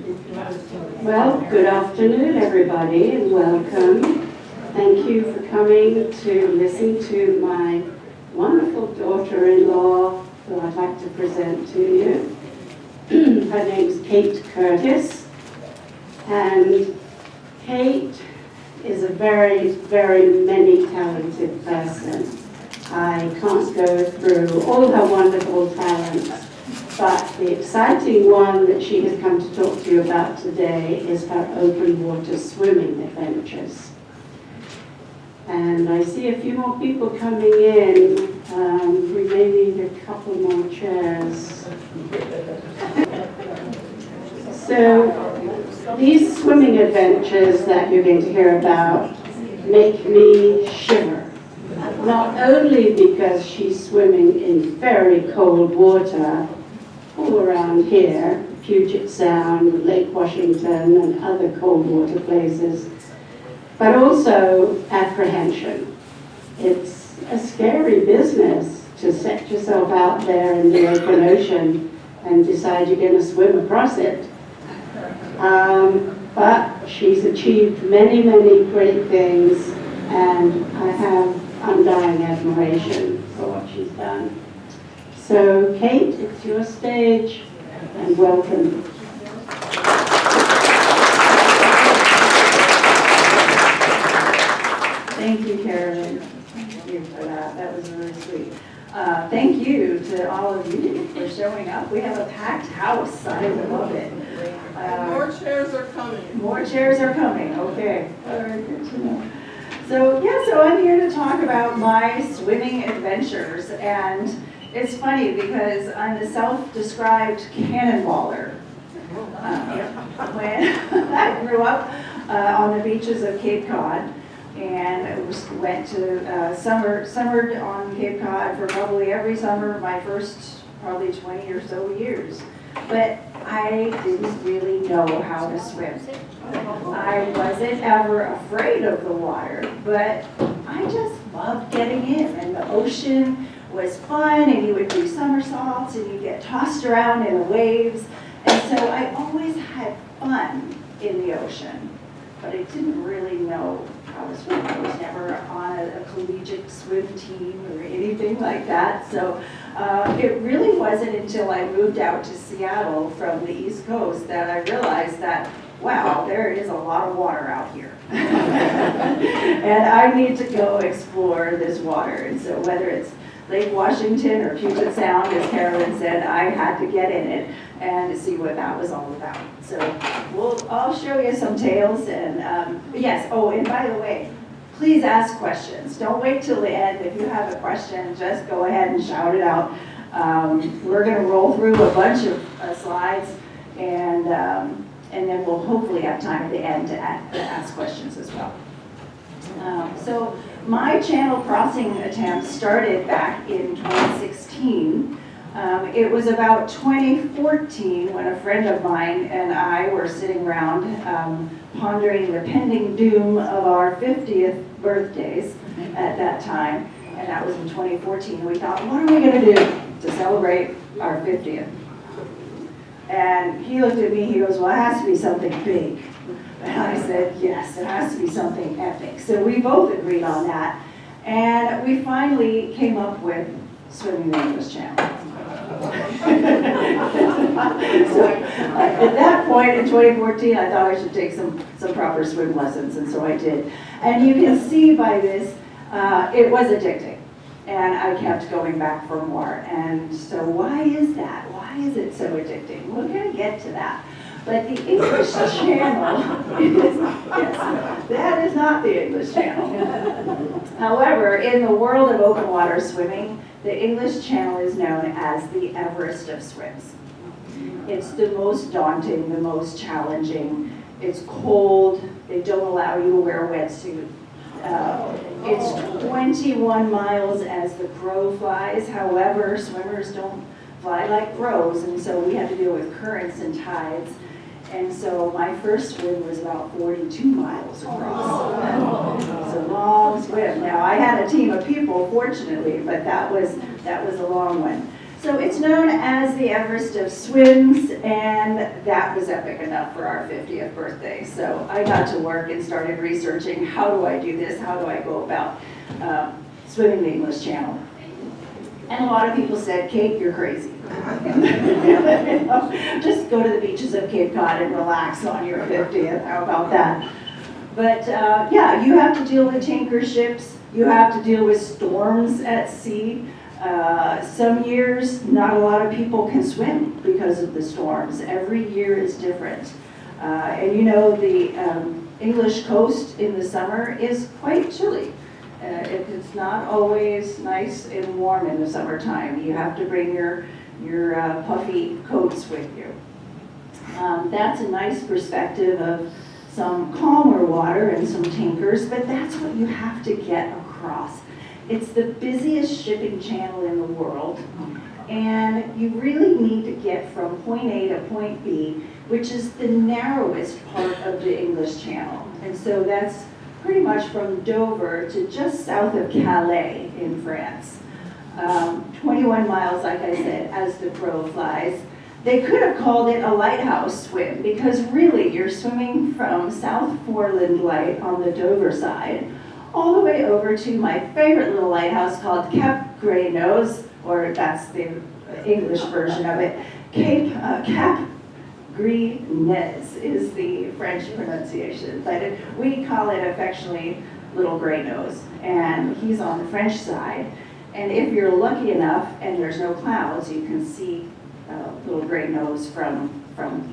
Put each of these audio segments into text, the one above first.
Well, good afternoon, everybody, and welcome. Thank you for coming to listen to my wonderful daughter-in-law, who I'd like to present to you. Her name's Kate Curtis, and Kate is a very, very many-talented person. I can't go through all her wonderful talents, but the exciting one that she has come to talk to you about today is her open water swimming adventures. And I see a few more people coming in. We may need a couple more chairs. So these swimming adventures that you're going to hear about make me shiver. Not only because she's swimming in very cold water, all around here, Puget Sound, Lake Washington, and other cold water places, but also apprehension. It's a scary business to set yourself out there in the open ocean and decide you're going to swim across it. But she's achieved many, many great things, and I have undying admiration for what she's done. So, Kate, it's your stage, and welcome. Thank you, Carolyn. Thank you for that. That was really sweet. Thank you to all of you for showing up. We have a packed house. I love it. More chairs are coming. More chairs are coming. Okay. All right, good to know. So I'm here to talk about my swimming adventures, and it's funny because I'm a self-described cannonballer. When I grew up on the beaches of Cape Cod, and I went to summered on Cape Cod for probably every summer my first probably 20 or so years. But I didn't really know how to swim. I wasn't ever afraid of the water, but I just loved getting in, and the ocean was fun, and you would do somersaults, and you get tossed around in the waves, and so I always had fun in the ocean, but I didn't really know how to swim. I was never on a collegiate swim team or anything like that, so it really wasn't until I moved out to Seattle from the East Coast that I realized that, wow, there is a lot of water out here. And I need to go explore this water, and so whether it's Lake Washington or Puget Sound, as Carolyn said, I had to get in it and see what that was all about. So I'll show you some tales, and yes, oh, and by the way, please ask questions. Don't wait till the end. If you have a question, just go ahead and shout it out. We're going to roll through a bunch of slides, and then we'll hopefully have time at the end to ask questions as well. So my channel crossing attempt started back in 2016. It was about 2014 when a friend of mine and I were sitting around pondering the pending doom of our 50th birthdays at that time, and that was in 2014. We thought, what are we going to do to celebrate our 50th? And he looked at me, he goes, well, it has to be something big. And I said, yes, it has to be something epic. So we both agreed on that. And we finally came up with swimming the English Channel. So at that point in 2014, I thought I should take some proper swim lessons, and so I did. And you can see by this, it was addicting. And I kept going back for more. And so why is that? Why is it so addicting? We're going to get to that. But the English Channel is, yes, that is not the English Channel. However, in the world of open water swimming, the English Channel is known as the Everest of swims. It's the most daunting, the most challenging. It's cold. They don't allow you to wear a wetsuit. It's 21 miles as the crow flies. However, swimmers don't fly like crows, and so we have to deal with currents and tides. And so my first swim was about 42 miles across. It's a long swim. Now I had a team of people, fortunately, but that was a long one. So it's known as the Everest of swims, and that was epic enough for our 50th birthday. So I got to work and started researching, how do I do this? How do I go about swimming the English Channel? And a lot of people said, Kate, you're crazy. Just go to the beaches of Cape Cod and relax on your 50th. How about that? But yeah, you have to deal with tanker ships. You have to deal with storms at sea. Some years, not a lot of people can swim because of the storms. Every year is different. And you know, the English coast in the summer is quite chilly. It's not always nice and warm in the summertime. You have to bring your puffy coats with you. That's a nice perspective of some calmer water and some tankers, but that's what you have to get across. It's the busiest shipping channel in the world, and you really need to get from point A to point B, which is the narrowest part of the English Channel. And so that's pretty much from Dover to just south of Calais in France. 21 miles, like I said, as the crow flies. They could have called it a lighthouse swim, because really you're swimming from South Foreland Light on the Dover side all the way over to my favorite little lighthouse called Cap Grey Nose, or that's the English version of it. Cap Grey Nez is the French pronunciation, but we call it affectionately Little Grey Nose, and he's on the French side. And if you're lucky enough and there's no clouds, you can see Little Grey Nose from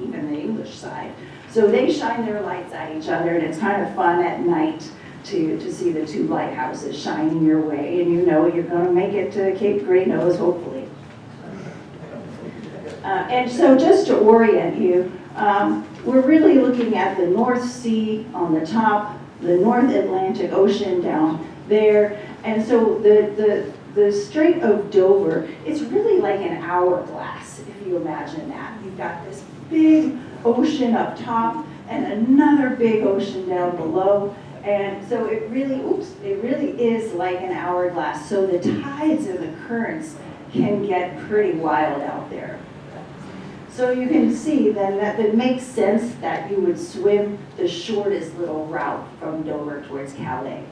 even the English side. So they shine their lights at each other, and it's kind of fun at night to see the two lighthouses shining your way, and you know you're going to make it to Cape Grey Nose, hopefully. And so just to orient you, we're really looking at the North Sea on the top, the North Atlantic Ocean down there, and so the Strait of Dover, it's really like an hourglass, if you imagine that. You've got this big ocean up top and another big ocean down below. And so it really is like an hourglass. So the tides and the currents can get pretty wild out there. So you can see then that it makes sense that you would swim the shortest little route from Dover towards Calais.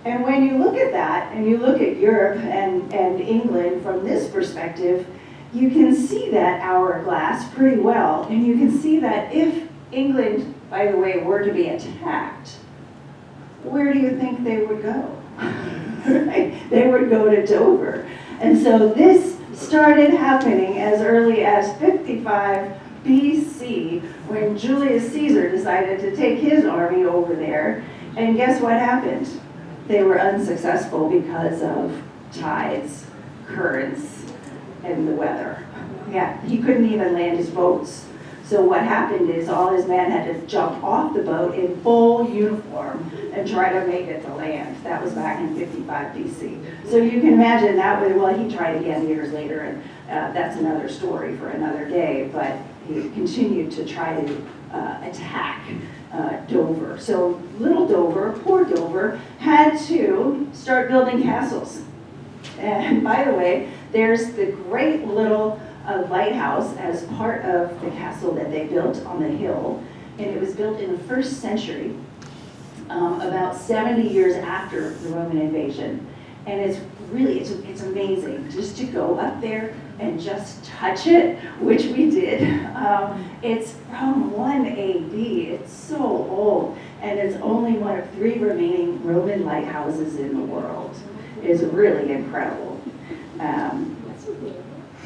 And when you look at that, and you look at Europe and England from this perspective, you can see that hourglass pretty well. And you can see that if England, by the way, were to be attacked, where do you think they would go? Right? They would go to Dover. And so this started happening as early as 55 BC, when Julius Caesar decided to take his army over there. And guess what happened? They were unsuccessful because of tides, currents, and the weather. Yeah, he couldn't even land his boats. So what happened is all his men had to jump off the boat in full uniform and try to make it to land. That was back in 55 BC. So you can imagine that way. Well, he tried again years later, and that's another story for another day, but he continued to try to attack Dover. So little Dover, poor Dover, had to start building castles. And by the way, there's the great little lighthouse as part of the castle that they built on the hill. And it was built in the 1st century, about 70 years after the Roman invasion. And it's really, it's amazing just to go up there and just touch it, which we did. It's from 1 AD, it's so old, and it's only one of 3 remaining Roman lighthouses in the world. It's really incredible.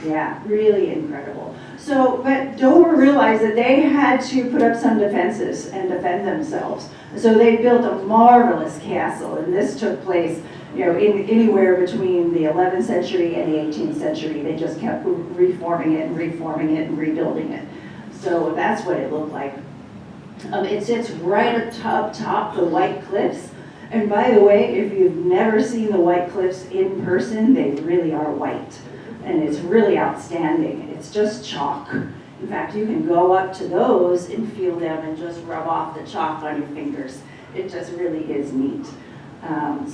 Yeah, really incredible. So, but Dover realized that they had to put up some defenses and defend themselves. So they built a marvelous castle, and this took place, you know, in anywhere between the 11th century and the 18th century. They just kept reforming it and rebuilding it. So that's what it looked like. It sits right up top the White Cliffs. And by the way, if you've never seen the White Cliffs in person, they really are white. And it's really outstanding. It's just chalk. In fact, you can go up to those and feel them and just rub off the chalk on your fingers. It just really is neat.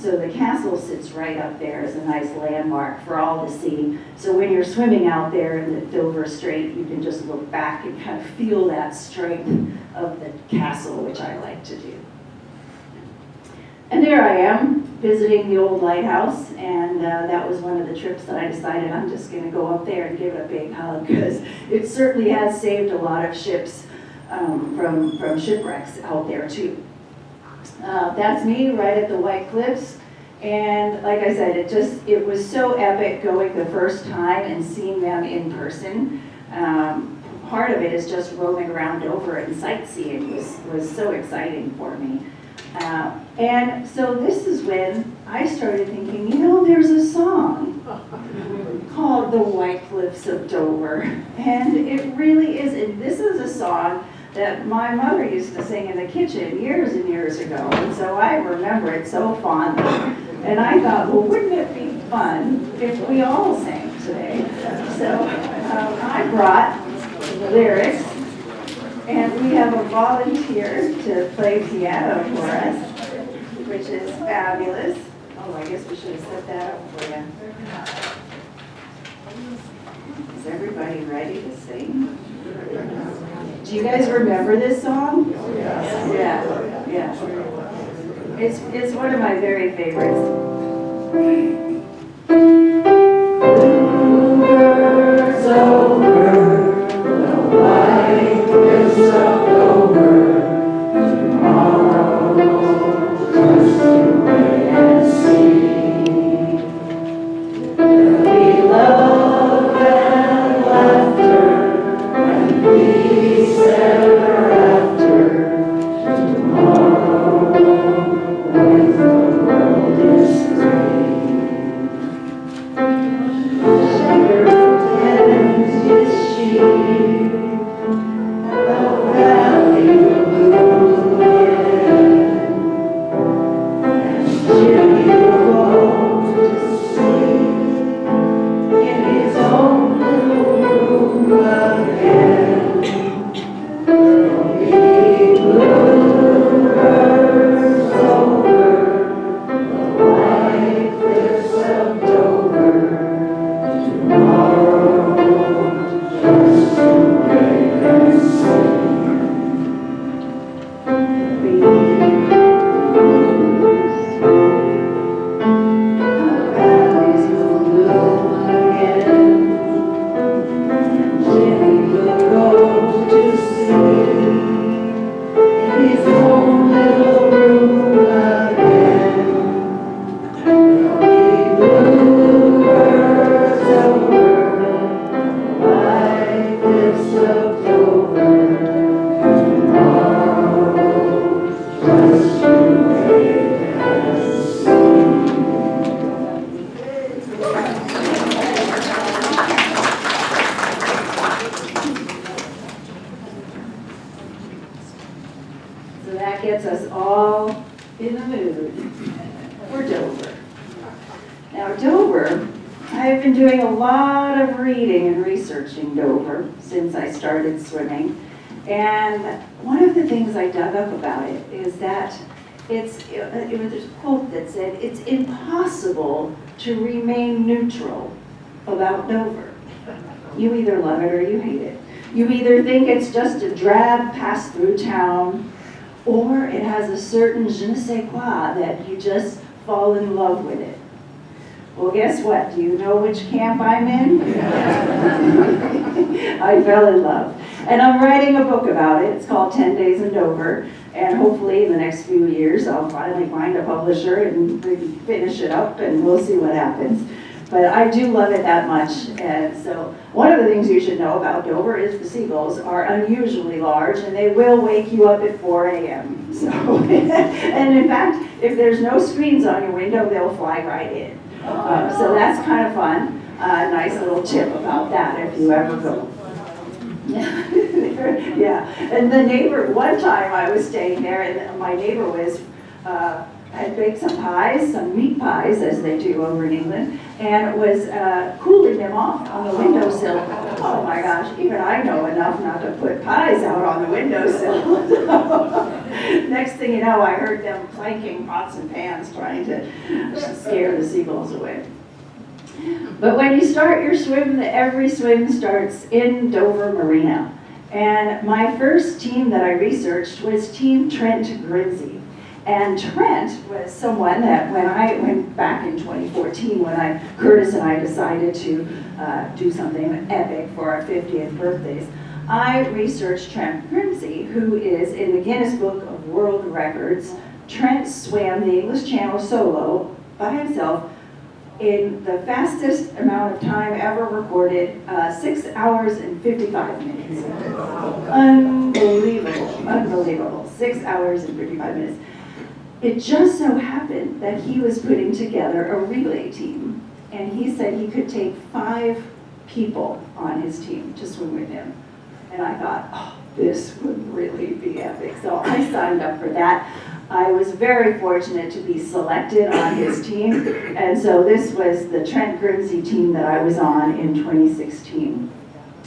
So the castle sits right up there as a nice landmark for all to see. So when you're swimming out there in the Dover Strait, you can just look back and kind of feel that strength of the castle, which I like to do. And there I am, visiting the old lighthouse, and that was one of the trips that I decided I'm just going to go up there and give it a big hug, because it certainly has saved a lot of ships from shipwrecks out there too. That's me right at the White Cliffs, and like I said, it was so epic going the first time and seeing them in person. Part of it is just roaming around Dover and sightseeing was so exciting for me. And so this is when I started thinking, there's a song called The White Cliffs of Dover, and it really is, and this is a song that my mother used to sing in the kitchen years and years ago, and so I remember it so fondly. And I thought, well, wouldn't it be fun if we all sang today? So I brought lyrics, and we have a volunteer to play piano for us, which is fabulous. Oh, I guess we should have set that up for you. Is everybody ready to sing? Do you guys remember this song? Yeah. It's one of my very favorites. Bluebirds over the white cliffs of Dover, tomorrow just to wait and see. There'll be love and laughter and peace ever after, tomorrow when the world is free. Shepherd tends his sheep, and the valley will bloom again, and Jimmy will go to sleep in his own little room again. There'll be bluebirds over the white cliffs of Dover, tomorrow just to wait and see. Valleys will bloom again, and Jimmy will go to sleep in his own little room again. There'll be bluebirds over the white cliffs of Dover, tomorrow just to wait and see. So that gets us all in the mood for Dover. Now Dover, I've been doing a lot of reading and researching Dover since I started swimming. And one of the things I dug up about it is that there's a quote that said, it's impossible to remain neutral about Dover. You either love it or you hate it. You either think it's just a drab pass-through town, or it has a certain je ne sais quoi that you just fall in love with it. Well, guess what? Do you know which camp I'm in? I fell in love. And I'm writing a book about it. It's called 10 Days in Dover. And hopefully in the next few years, I'll finally find a publisher and finish it up, and we'll see what happens. But I do love it that much. And so one of the things you should know about Dover is the seagulls are unusually large, and they will wake you up at 4 a.m. So, and in fact, if there's no screens on your window, they'll fly right in. So that's kind of fun. Nice little tip about that if you ever go. Yeah, and the neighbor, one time I was staying there, and my neighbor was I baked some pies, some meat pies, as they do over in England, and was cooling them off on the windowsill. Oh my gosh, even I know enough not to put pies out on the windowsill. Next thing you know, I heard them clanking pots and pans trying to scare the seagulls away. But when you start your swim, every swim starts in Dover Marina. And my first team that I researched was Team Trent Grimsey. And Trent was someone that when I went back in 2014, when Curtis and I decided to do something epic for our 50th birthdays, I researched Trent Grimsey, who is in the Guinness Book of World Records. Trent swam the English Channel solo by himself in the fastest amount of time ever recorded, 6 hours and 55 minutes. Unbelievable, unbelievable. 6 hours and 55 minutes. It just so happened that he was putting together a relay team, and he said he could take 5 people on his team to swim with him. And I thought, oh, this would really be epic. So I signed up for that. I was very fortunate to be selected on his team, and so this was the Trent Grimsey team that I was on in 2016.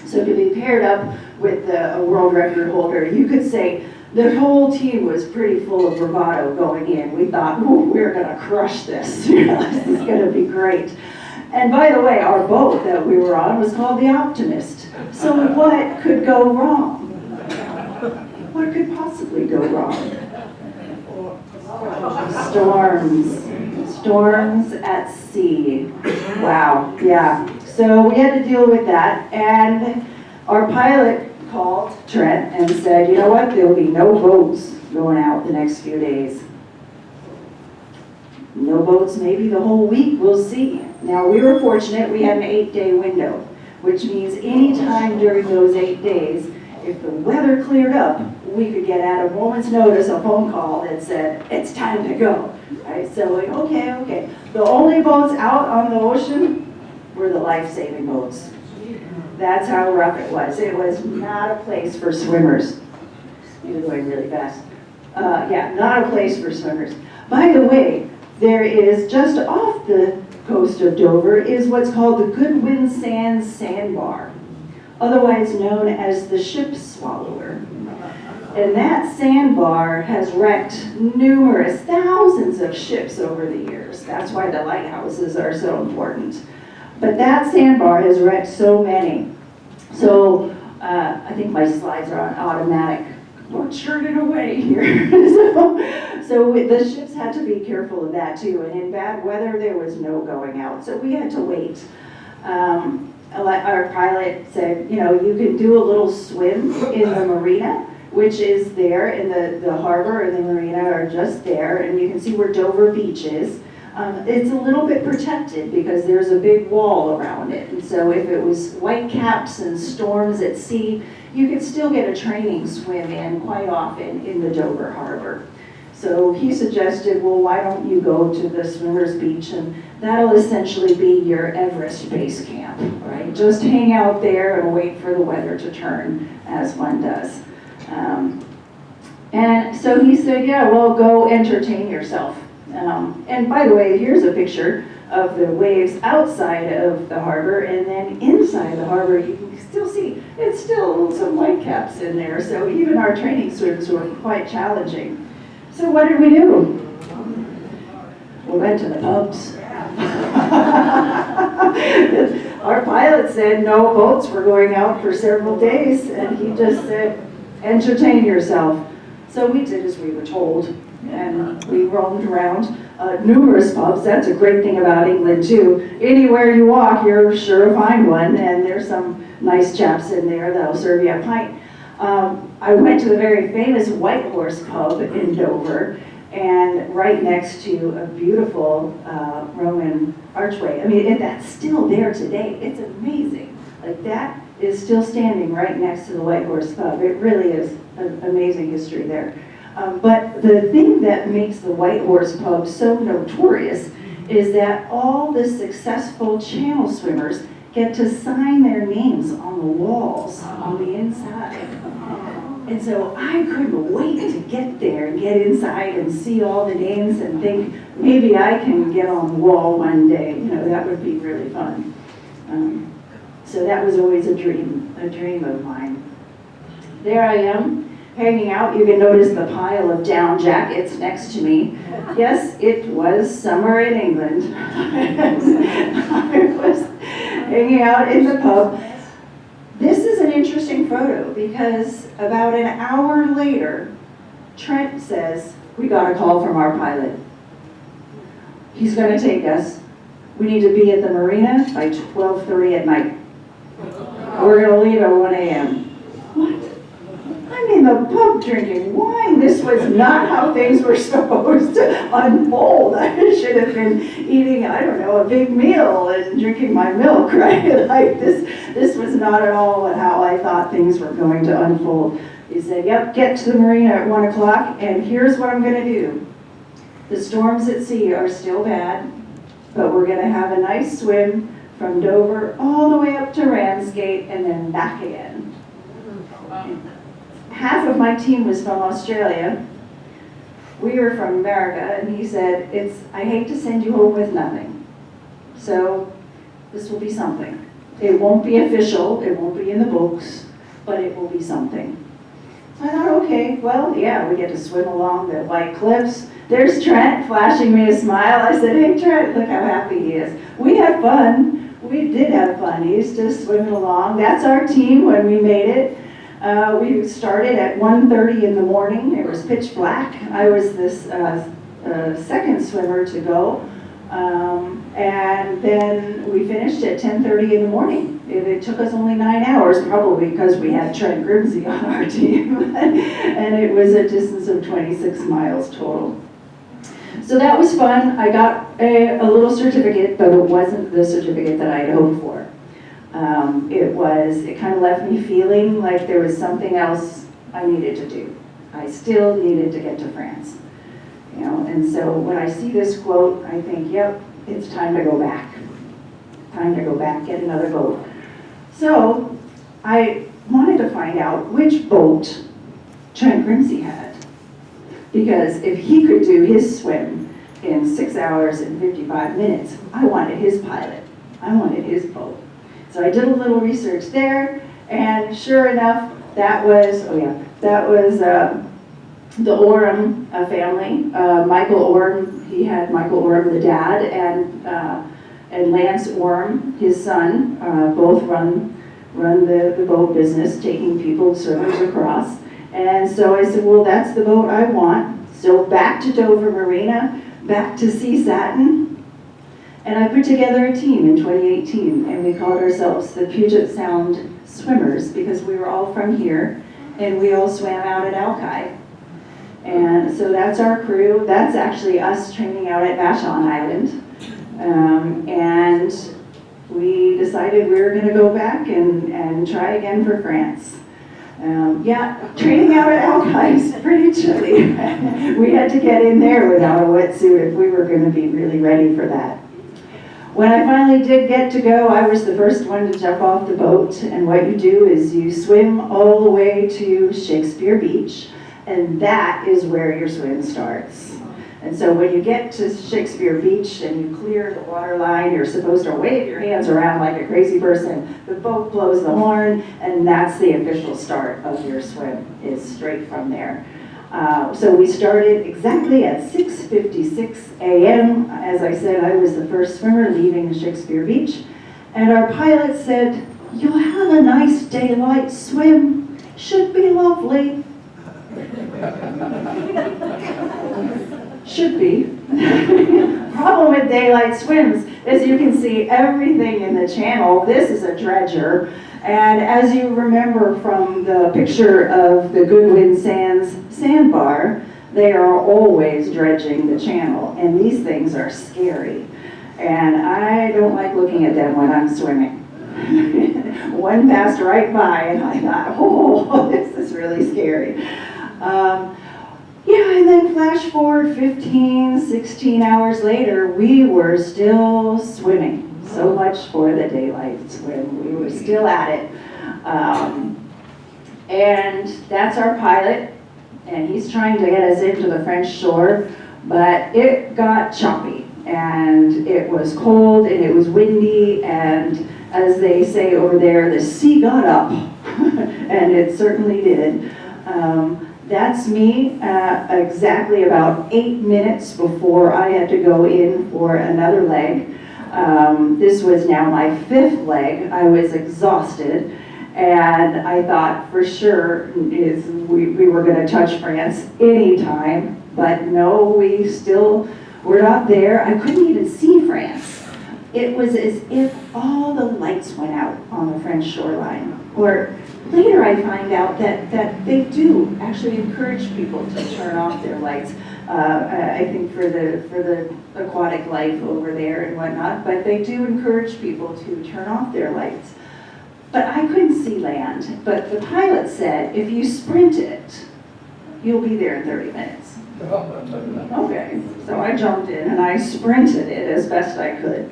So to be paired up with a world record holder, you could say the whole team was pretty full of bravado going in. We thought, oh, we're going to crush this. This is going to be great. And by the way, our boat that we were on was called the Optimist. So what could go wrong? What could possibly go wrong? Storms at sea. Wow, yeah. So we had to deal with that, and our pilot called Trent and said, you know what, there'll be no boats going out the next few days. No boats maybe the whole week, we'll see. Now we were fortunate, we had an 8-day window, which means any time during those 8 days, if the weather cleared up, we could get at a moment's notice a phone call that said, it's time to go. Right? So like, okay. The only boats out on the ocean were the life-saving boats. That's how rough it was. It was not a place for swimmers. You're going really fast. Not a place for swimmers. By the way, there is just off the coast of Dover is what's called the Goodwin Sands Sandbar, otherwise known as the Ship Swallower. And that sandbar has wrecked numerous, thousands of ships over the years. That's why the lighthouses are so important. But that sandbar has wrecked so many. So I think my slides are on automatic. We're churning away here. so the ships had to be careful of that too. And in bad weather, there was no going out. So we had to wait. Our pilot said, you know, you can do a little swim in the marina, which is there in the harbor and the marina are just there, and you can see where Dover Beach is. It's a little bit protected because there's a big wall around it, and so if it was white caps and storms at sea, you could still get a training swim in quite often in the Dover harbor. So he suggested, well, why don't you go to the Swimmers Beach, and that'll essentially be your Everest base camp, right? Just hang out there and wait for the weather to turn, as one does. And so he said, yeah, well, go entertain yourself. And by the way, here's a picture of the waves outside of the harbor, and then inside the harbor, you can still see, it's still some whitecaps in there. So even our training swims were quite challenging. So what did we do? We went to the pubs. Our pilot said no boats were going out for several days, and he just said, entertain yourself. So we did as we were told, and we roamed around numerous pubs. That's a great thing about England too. Anywhere you walk, you're sure to find one, and there's some nice chaps in there that'll serve you a pint. I went to the very famous White Horse pub in Dover, and right next to a beautiful Roman archway. I mean, that's still there today. It's amazing. Like, that is still standing right next to the White Horse pub. It really is an amazing history there. But the thing that makes the White Horse pub so notorious is that all the successful channel swimmers get to sign their names on the walls on the inside. And so I couldn't wait to get there and get inside and see all the names and think maybe I can get on the wall one day. You know, that would be really fun. So that was always a dream of mine. There I am, hanging out. You can notice the pile of down jackets next to me. Yes, it was summer in England. I was hanging out in the pub. This is an interesting photo because about an hour later, Trent says, we got a call from our pilot. He's going to take us. We need to be at the marina by 12:30 at night. We're going to leave at 1 a.m. What? I'm in the pub drinking wine. This was not how things were supposed to unfold. I should have been eating, I don't know, a big meal and drinking my milk, right? Like this was not at all how I thought things were going to unfold. He said, yep, get to the marina at 1 o'clock, and here's what I'm going to do. The storms at sea are still bad, but we're going to have a nice swim from Dover all the way up to Ramsgate and then back again. Half of my team was from Australia. We were from America, and he said, I hate to send you home with nothing. So this will be something. It won't be official, it won't be in the books, but it will be something. So I thought, okay, well, yeah, we get to swim along the white cliffs. There's Trent flashing me a smile. I said, hey, Trent, look how happy he is. We had fun. We did have fun. He's just swimming along. That's our team when we made it. We started at 1:30 in the morning. It was pitch black. I was this second swimmer to go. And then we finished at 10:30 in the morning. It took us only 9 hours, probably because we had Trent Grimsey on our team. And it was a distance of 26 miles total. So that was fun. I got a little certificate, but it wasn't the certificate that I had hoped for. It kind of left me feeling like there was something else I needed to do. I still needed to get to France. You know, and so when I see this quote, I think, yep, it's time to go back. Time to go back, get another boat. So I wanted to find out which boat Trent Grimsey had. Because if he could do his swim in 6 hours and 55 minutes, I wanted his pilot. I wanted his boat. So I did a little research there, and sure enough, that was the Oram family. Michael Oram, he had Michael Oram, the dad, and Lance Oram, his son, both run the boat business, taking people, swimmers across. And so I said, well, that's the boat I want. So back to Dover Marina, back to Sea Satin. And I put together a team in 2018, and we called ourselves the Puget Sound Swimmers because we were all from here, and we all swam out at Alki. And so that's our crew. That's actually us training out at Vashon Island. And we decided we were going to go back and try again for France. Training out at Alki is pretty chilly. We had to get in there without a wetsuit if we were going to be really ready for that. When I finally did get to go, I was the first one to jump off the boat, and what you do is you swim all the way to Shakespeare Beach, and that is where your swim starts. And so when you get to Shakespeare Beach and you clear the water line, you're supposed to wave your hands around like a crazy person. The boat blows the horn, and that's the official start of your swim, is straight from there. So we started exactly at 6:56 a.m. As I said, I was the first swimmer leaving Shakespeare Beach. And our pilot said, you'll have a nice daylight swim. Should be lovely. Should be. Problem with daylight swims is you can see everything in the channel. This is a dredger. And as you remember from the picture of the Goodwin Sands sandbar, they are always dredging the channel. And these things are scary. And I don't like looking at them when I'm swimming. One passed right by and I thought, oh, this is really scary. And then flash forward 15, 16 hours later, we were still swimming. So much for the daylight swim. We were still at it. And that's our pilot, and he's trying to get us into the French shore, but it got choppy, and it was cold, and it was windy, and as they say over there, the sea got up, and it certainly did. That's me exactly about 8 minutes before I had to go in for another leg. This was now my 5th leg. I was exhausted. And I thought for sure we were going to touch France anytime, but no, we're not there. I couldn't even see France. It was as if all the lights went out on the French shoreline. Or later I find out that they do actually encourage people to turn off their lights. I think for the aquatic life over there and whatnot, but they do encourage people to turn off their lights. But I couldn't see land. But the pilot said, if you sprint it, you'll be there in 30 minutes. Okay, so I jumped in and I sprinted it as best I could.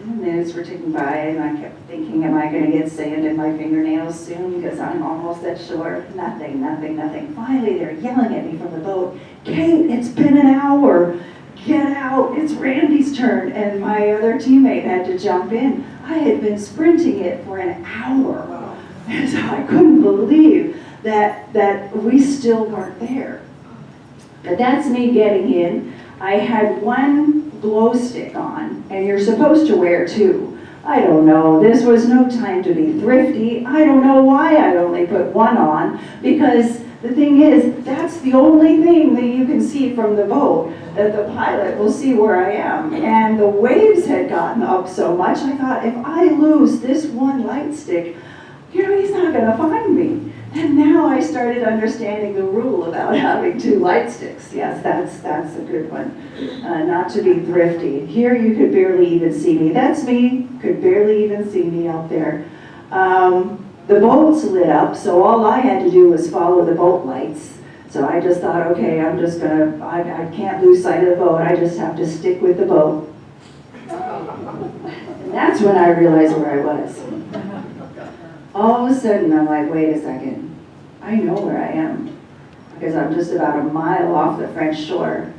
And the minutes were ticking by and I kept thinking, am I going to get sand in my fingernails soon because I'm almost at shore? Nothing, nothing, nothing. Finally, they're yelling at me from the boat, Kate, it's been an hour. Get out, it's Randy's turn. And my other teammate had to jump in. I had been sprinting it for an hour. And so I couldn't believe that we still weren't there. But that's me getting in. I had one glow stick on, and you're supposed to wear 2. I don't know, this was no time to be thrifty. I don't know why I only put 1 on, because the thing is, that's the only thing that you can see from the boat, that the pilot will see where I am. And the waves had gotten up so much, I thought, if I lose this one light stick, he's not going to find me. And now I started understanding the rule about having 2 light sticks. Yes, that's a good one. Not to be thrifty. Here you could barely even see me. That's me, could barely even see me out there. The boats lit up, so all I had to do was follow the boat lights. So I just thought, okay, I can't lose sight of the boat, I just have to stick with the boat. And that's when I realized where I was. All of a sudden, I'm like, wait a second, I know where I am. Because I'm just about a mile off the French shore,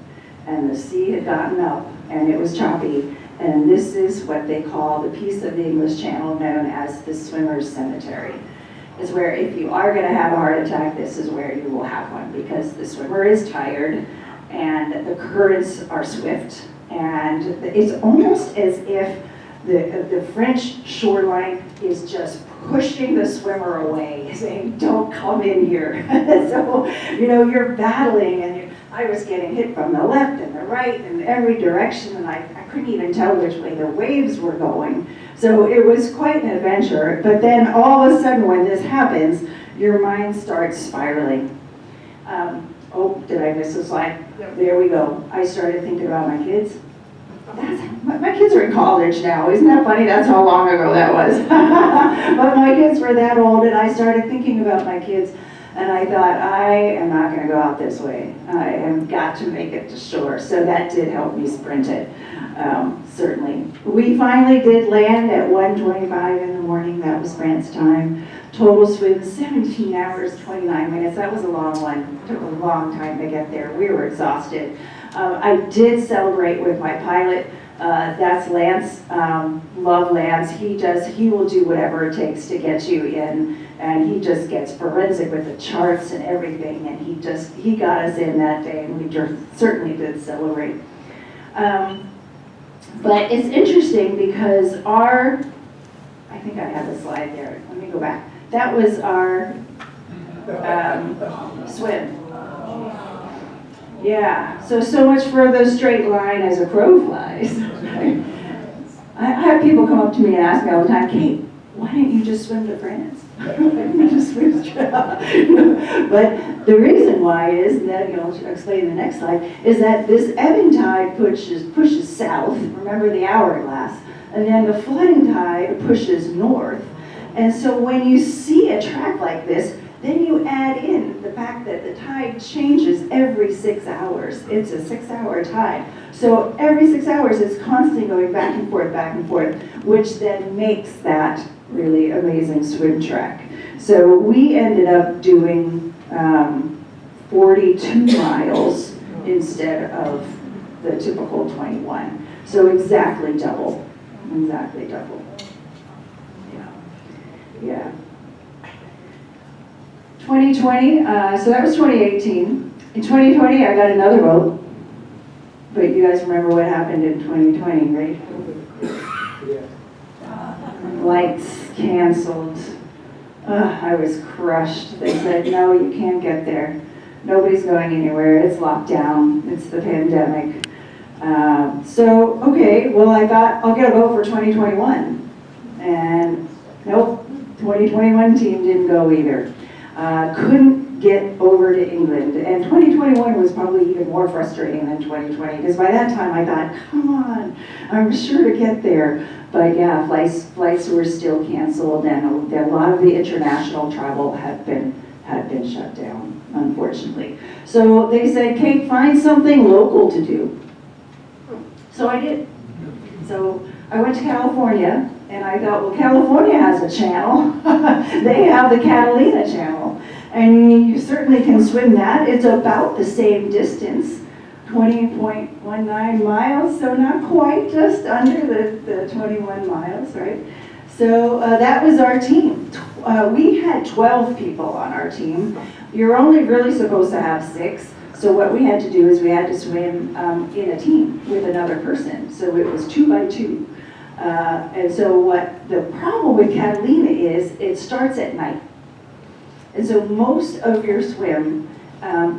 and the sea had gotten up, and it was choppy. And this is what they call the piece of the English Channel known as the swimmer's cemetery. Is where if you are going to have a heart attack, this is where you will have one, because the swimmer is tired and the currents are swift, and it's almost as if the French shoreline is just pushing the swimmer away, saying, don't come in here. So, you're battling, and I was getting hit from the left and the right and every direction, and I couldn't even tell which way the waves were going. So it was quite an adventure. But then all of a sudden when this happens, your mind starts spiraling. Oh, did I miss a slide? Yep. There we go. I started thinking about my kids. My kids are in college now. Isn't that funny? That's how long ago that was. But my kids were that old, and I started thinking about my kids. And I thought, I am not going to go out this way. I have got to make it to shore. So that did help me sprint it, certainly. We finally did land at 1:25 in the morning. That was France time. Total swim, 17 hours, 29 minutes. That was a long one. It took a long time to get there. We were exhausted. I did celebrate with my pilot. That's Lance. Love Lance. He will do whatever it takes to get you in, and he just gets forensic with the charts and everything, and he got us in that day, and we certainly did celebrate. But it's interesting because I think I have a slide there. Let me go back. That was our swim. Yeah, so much for the straight line as a crow flies. I have people come up to me and ask me all the time, Kate, why didn't you just swim to France? Why didn't you just swim to But the reason why is, and that I'll explain in the next slide, is that this ebbing tide pushes south, remember the hourglass, and then the flooding tide pushes north. And so when you see a track like this, then you add in the fact that the tide changes every 6 hours. It's a 6-hour tide. So every 6 hours it's constantly going back and forth, which then makes that really amazing swim track. So we ended up doing 42 miles instead of the typical 21. So exactly double. Exactly double. Yeah. Yeah. 2020, so that was 2018. In 2020, I got another boat. But you guys remember what happened in 2020, right? Flights canceled. I was crushed. They said, no, you can't get there. Nobody's going anywhere. It's locked down. It's the pandemic. So, okay, well, I thought I'll get a boat for 2021. And nope, 2021 team didn't go either. Couldn't get over to England. And 2021 was probably even more frustrating than 2020 because by that time I thought, come on, I'm sure to get there. But yeah, flights were still canceled and a lot of the international travel had been shut down, unfortunately. So they said, Kate, find something local to do. So I did. So I went to California and I thought, well, California has a channel. They have the Catalina channel. And you certainly can swim that. It's about the same distance, 20.19 miles, so not quite, just under the 21 miles, right? So that was our team. We had 12 people on our team. You're only really supposed to have 6. So what we had to do is we had to swim in a team with another person. So it was 2 by 2. And so what the problem with Catalina is, it starts at night. And so most of your swim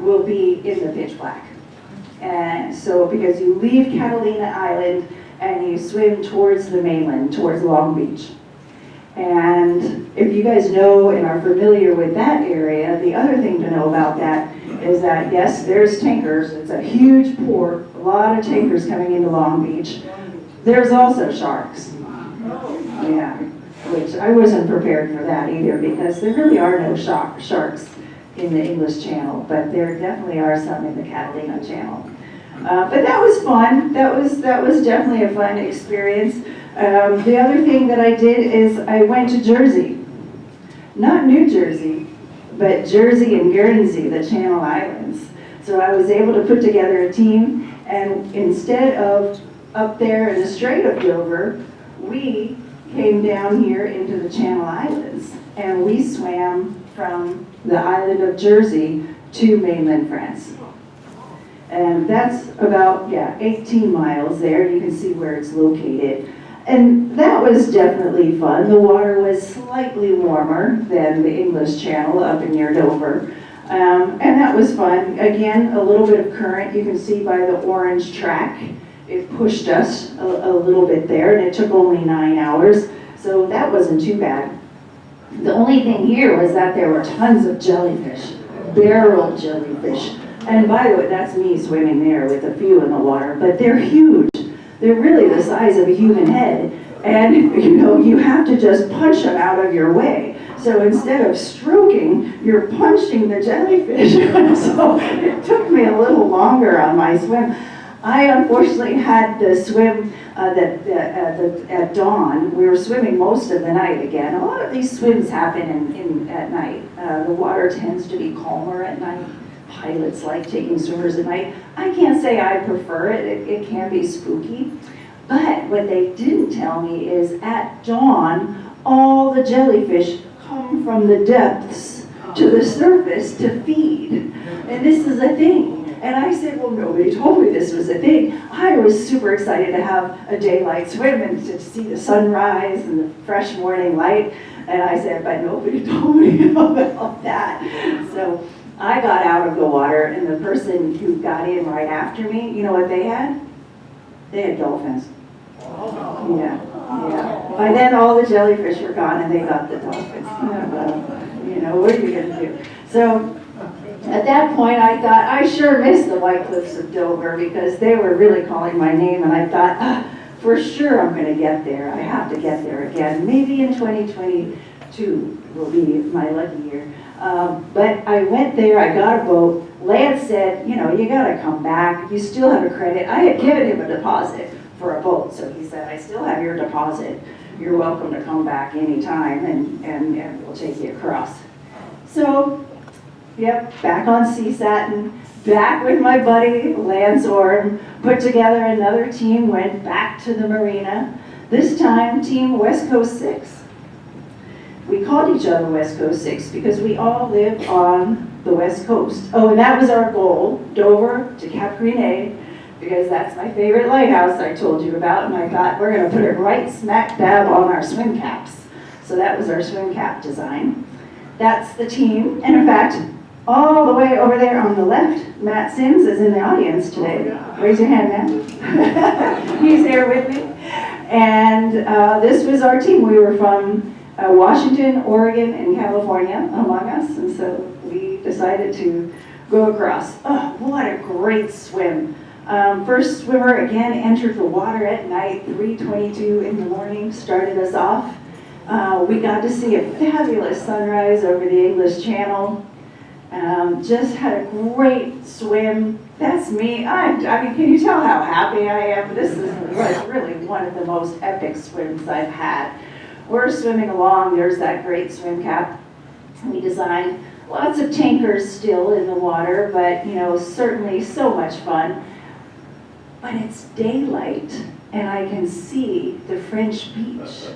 will be in the pitch black. And so because you leave Catalina Island and you swim towards the mainland, towards Long Beach. And if you guys know and are familiar with that area, the other thing to know about that is that, yes, there's tankers. It's a huge port, a lot of tankers coming into Long Beach. There's also sharks. Yeah, which I wasn't prepared for that either because there really are no sharks in the English Channel, but there definitely are some in the Catalina Channel. But that was fun. That was definitely a fun experience. The other thing that I did is I went to Jersey. Not New Jersey, but Jersey and Guernsey, the Channel Islands. So I was able to put together a team, and instead of up there in the Strait of Dover, we came down here into the Channel Islands, and we swam from the island of Jersey to mainland France. And that's about, 18 miles there. You can see where it's located. And that was definitely fun. The water was slightly warmer than the English Channel up near Dover. And that was fun. Again, a little bit of current. You can see by the orange track. It pushed us a little bit there, and it took only 9 hours. So that wasn't too bad. The only thing here was that there were tons of jellyfish, barrel jellyfish. And by the way, that's me swimming there with a few in the water, but they're huge. They're really the size of a human head. And you have to just punch them out of your way. So instead of stroking, you're punching the jellyfish. So it took me a little longer on my swim. I unfortunately had to swim at dawn. We were swimming most of the night again. A lot of these swims happen at night. The water tends to be calmer at night. Pilots like taking swimmers at night. I can't say I prefer it. It can be spooky. But what they didn't tell me is at dawn, all the jellyfish come from the depths to the surface to feed. And this is a thing. And I said, well, nobody told me this was a thing. I was super excited to have a daylight swim and to see the sunrise and the fresh morning light. And I said, but nobody told me about that. So I got out of the water, and the person who got in right after me, you know what they had? They had dolphins. Yeah. By then, all the jellyfish were gone, and they got the dolphins. What are you going to do? So at that point, I thought, I sure missed the White Cliffs of Dover because they were really calling my name, and I thought, for sure I'm going to get there. I have to get there again. Maybe in 2022 will be my lucky year. But I went there, I got a boat. Lance said, you got to come back. You still have a credit. I had given him a deposit, for a boat. So he said, I still have your deposit. You're welcome to come back anytime and we'll take you across. So, yep, back on Sea Satin, back with my buddy Lance Orm, put together another team, went back to the marina. This time, Team West Coast 6. We called each other West Coast 6 because we all live on the West Coast. Oh, and that was our goal, Dover to Cap Green, because that's my favorite lighthouse I told you about, and I thought we're going to put it right smack dab on our swim caps. So that was our swim cap design. That's the team, and in fact, all the way over there on the left, Matt Sims is in the audience today. Raise your hand, Matt. He's there with me. And this was our team. We were from Washington, Oregon, and California among us, and so we decided to go across. Oh, what a great swim. First swimmer again entered the water at night, 3:22 in the morning, started us off. We got to see a fabulous sunrise over the English Channel. Just had a great swim. That's me. I mean, can you tell how happy I am? This was really one of the most epic swims I've had. We're swimming along. There's that great swim cap. We designed lots of tankers still in the water, but certainly so much fun. But it's daylight, and I can see the French beach.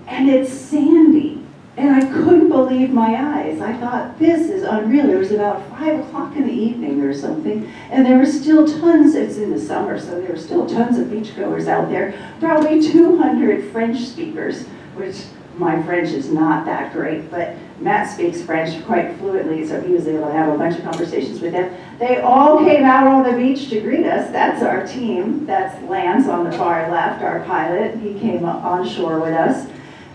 And it's sandy. And I couldn't believe my eyes. I thought, this is unreal. It was about 5 o'clock in the evening or something, and there were still tons, it's in the summer, so there were still tons of beachgoers out there, probably 200 French speakers, which my French is not that great, but Matt speaks French quite fluently, so he was able to have a bunch of conversations with them. They all came out on the beach to greet us. That's our team. That's Lance on the far left, our pilot. He came on shore with us.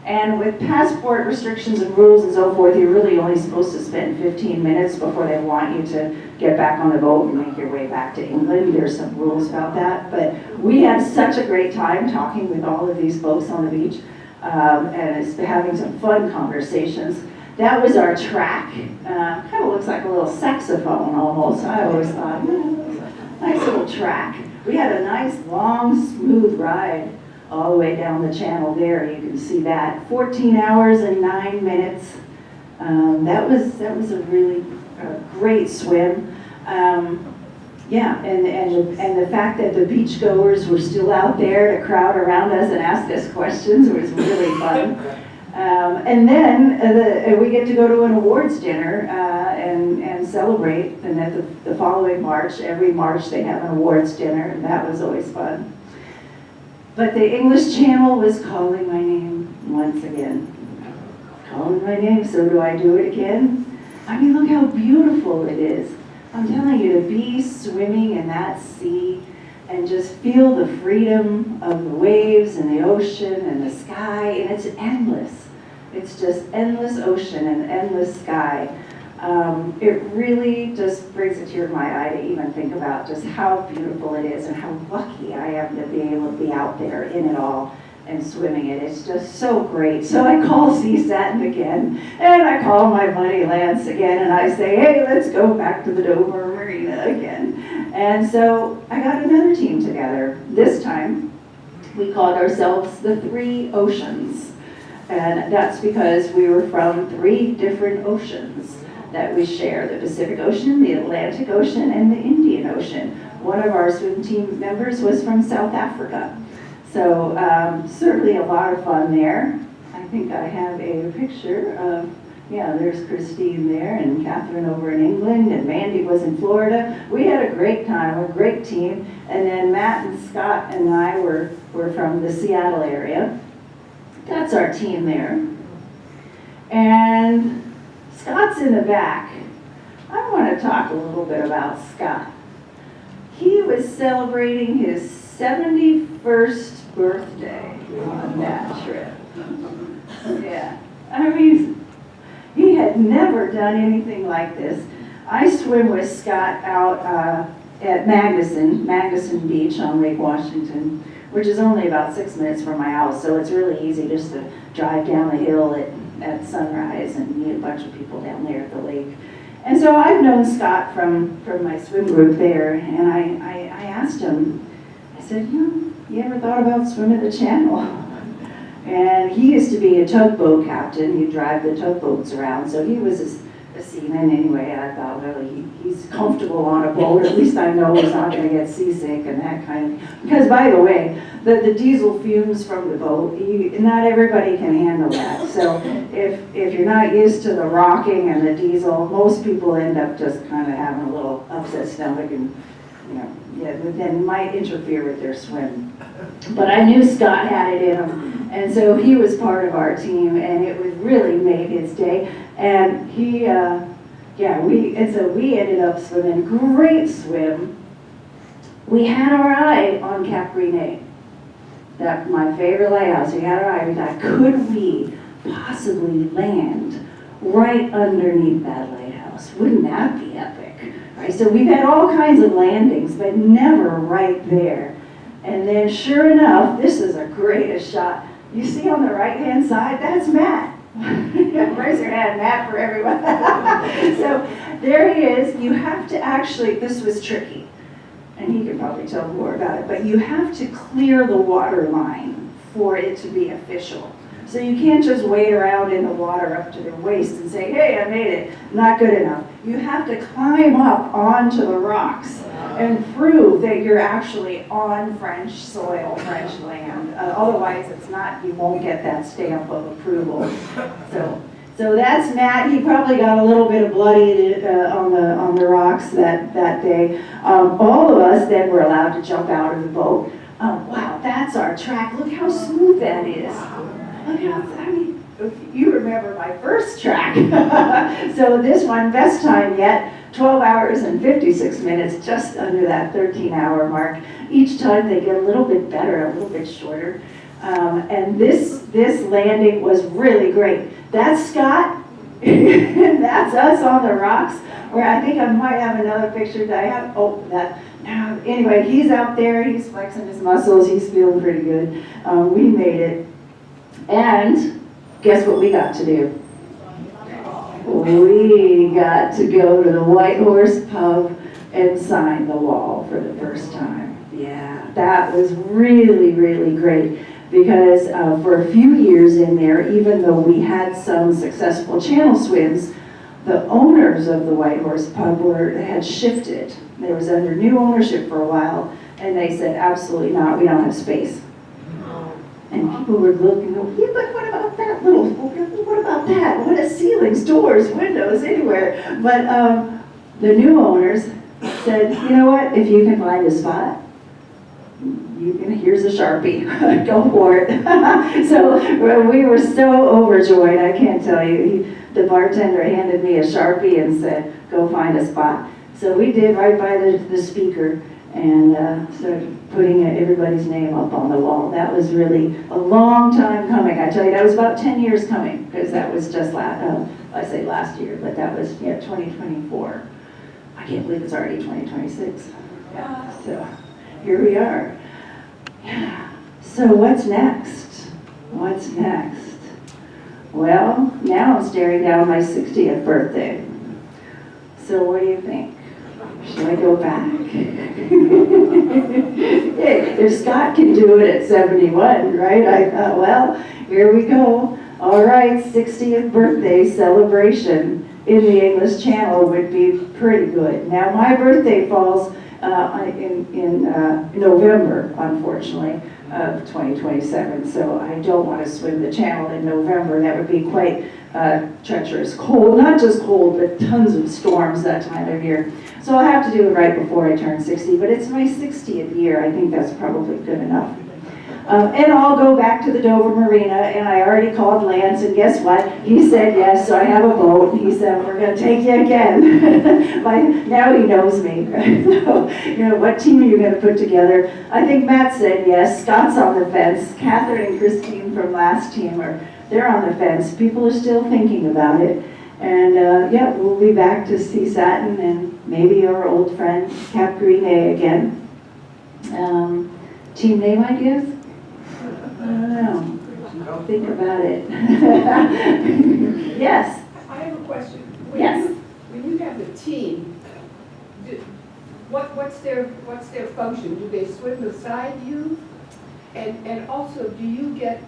And with passport restrictions and rules and so forth, you're really only supposed to spend 15 minutes before they want you to get back on the boat and make your way back to England. There's some rules about that. But we had such a great time talking with all of these folks on the beach and it's having some fun conversations. That was our track. Kind of looks like a little saxophone almost. I always thought, nice little track. We had a nice, long, smooth ride all the way down the channel there. You can see that. 14 hours and 9 minutes. That was a really great swim. Yeah, and the fact that the beachgoers were still out there to crowd around us and ask us questions was really fun. And then we get to go to an awards dinner and celebrate. And at the following March, every March they have an awards dinner, and that was always fun. But the English Channel was calling my name once again. Calling my name, so do I do it again? I mean, look how beautiful it is. I'm telling you, to be swimming in that sea and just feel the freedom of the waves and the ocean and the sky, and it's endless. It's just endless ocean and endless sky. It really just brings a tear to my eye to even think about just how beautiful it is and how lucky I am to be able to be out there in it all and swimming it. It's just so great. So I call Sea Satin again, and I call my buddy Lance again, and I say, hey, let's go back to the Dover Marina again. And so I got another team together. This time, we called ourselves the Three Oceans. And that's because we were from 3 different oceans that we share: the Pacific Ocean, the Atlantic Ocean, and the Indian Ocean. One of our swim team members was from South Africa. So certainly a lot of fun there. I think I have a picture of, yeah, there's Christine there, and Catherine over in England, and Mandy was in Florida. We had a great time, a great team. And then Matt and Scott and I were from the Seattle area. That's our team there. And Scott's in the back. I want to talk a little bit about Scott. He was celebrating his 71st birthday on that trip. Yeah, I mean, he had never done anything like this. I swim with Scott out at Magnuson Beach on Lake Washington, which is only about 6 minutes from my house, so it's really easy just to drive down the hill at sunrise and meet a bunch of people down there at the lake. And so I've known Scott from my swim group there, and I asked him, I said, you ever thought about swimming the channel? And he used to be a tugboat captain. He'd drive the tugboats around, so he was a seaman anyway. I thought, well, he's comfortable on a boat. At least I know he's not going to get seasick and that kind of. Because by the way, the diesel fumes from the boat, not everybody can handle that. So if you're not used to the rocking and the diesel, most people end up just kind of having a little upset stomach and, then might interfere with their swim. But I knew Scott had it in him, and so he was part of our team, and it was really made his day. And we ended up swimming, great swim. We had our eye on Cap Green, that my favorite lighthouse. We had our eye. We thought, could we possibly land right underneath that lighthouse? Wouldn't that be epic? Right? So we've had all kinds of landings, but never right there. And then sure enough, this is a greatest shot. You see on the right-hand side, that's Matt. Raise your hand, Matt, for everyone. So there he is. You have to actually, this was tricky, and he can probably tell more about it, but you have to clear the water line for it to be official. So you can't just wade around in the water up to their waist and say, hey, I made it. Not good enough. You have to climb up onto the rocks and prove that you're actually on French soil, French land. Otherwise, it's not, you won't get that stamp of approval. So that's Matt. He probably got a little bit of bloody on the rocks that day. All of us then were allowed to jump out of the boat. Wow, that's our track. Look how smooth that is. Look how, you remember my first track. So this one, best time yet, 12 hours and 56 minutes, just under that 13-hour mark. Each time they get a little bit better, a little bit shorter. And this landing was really great. That's Scott, and that's us on the rocks, where I think I might have another picture that I have. Oh, that. Anyway, he's out there, he's flexing his muscles, he's feeling pretty good. We made it. And guess what we got to do? We got to go to the White Horse Pub and sign the wall for the first time. Yeah, that was really, really great. Because for a few years in there, even though we had some successful channel swims, the owners of the White Horse Pub had shifted. They was under new ownership for a while, and they said, absolutely not, we don't have space. And people were looking, yeah, but what about that what about that? What is ceilings, doors, windows, anywhere? But the new owners said, you know what, if you can find a spot, here's a Sharpie, go for it. So we were so overjoyed, I can't tell you. The bartender handed me a Sharpie and said, go find a spot. So we did right by the speaker and started putting everybody's name up on the wall. That was really a long time coming. I tell you, that was about 10 years coming, because that was just last year, but that was 2024. I can't believe it's already 2026. Yeah, so here we are. Yeah. So what's next? What's next? Well, now I'm staring down my 60th birthday. So what do you think? Should I go back? If Scott can do it at 71, right? I thought, well, here we go. All right, 60th birthday celebration in the English Channel would be pretty good. Now, my birthday falls in November, unfortunately, of 2027. So I don't want to swim the channel in November. That would be quite treacherous. Cold, not just cold, but tons of storms that time of year. So I'll have to do it right before I turn 60, but it's my 60th year. I think that's probably good enough. And I'll go back to the Dover Marina, and I already called Lance, and guess what? He said yes, so I have a boat. He said, we're going to take you again. Now he knows me. So, what team are you going to put together? I think Matt said yes. Scott's on the fence. Catherine and Christine from last team, they're on the fence. People are still thinking about it. And we'll be back to see Satin and maybe our old friend Cap Green again. Team name ideas? I don't know. Think about it. Yes. I have a question. When you have the team, what's their function? Do they swim beside you? And also, do you get